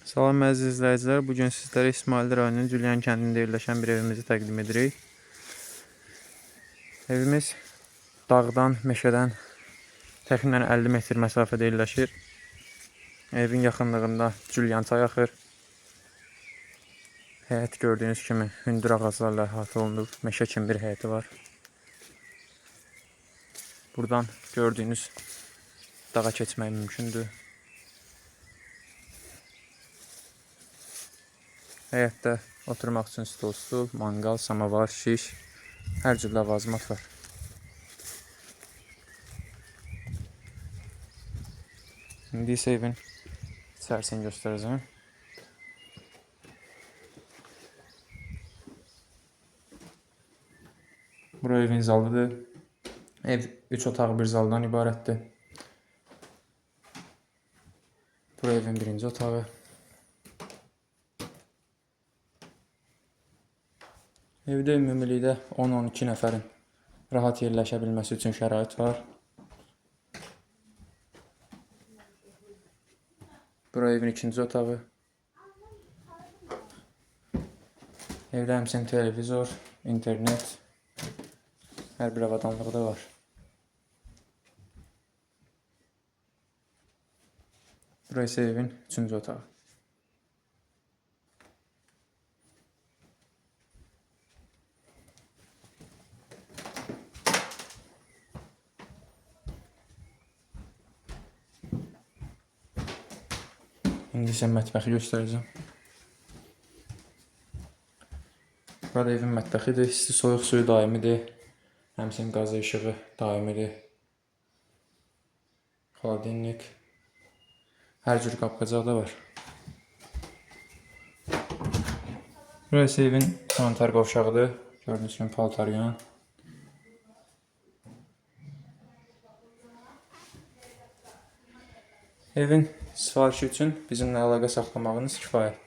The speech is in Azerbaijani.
Salam əziz izləyicilər, bugün sizlərə İsmail rayonunun Cülyan kəndində yerləşən bir evimizi təqdim edirik. Evimiz dağdan, meşədən təxminən 50 metr məsafədə yerləşir. Evin yaxınlığında Cülyan çay axır. Həyət gördüyünüz kimi hündür ağaclarla əhatə olunub, meşə kimi bir həyəti var. Buradan gördüyünüz dağa keçmək mümkündür. Həyətdə oturmaq üçün stol, manqal, samavar, şiş, hər cür ləvazimat var. İndi isə evin içərisini göstərəcəm. Bura evin zalıdır. Ev 3 otaq bir zaldan ibarətdir. Bura evin birinci otağı. Evdə ümumilikdə 10-12 nəfərin rahat yerləşə bilməsi üçün şərait var. Bura evin ikinci otağı. Evdə həmçinin televizor, internet, hər bir avadanlığı da var. Bura isə evin üçüncü otağı. İndi isə mətbəxi göstərəcəm. Burada evin mətbəxidir. İsti soyuq suyu daimidir. Həmçinin qazı işığı daimidir. Xaladenlik. Hər cür qapqacaq da var. Burası evin sanitar qovşağıdır. Gördüyünüz kimi paltaryan. Evin sifarişi üçün bizimlə əlaqə saxlamağınız kifayətdir.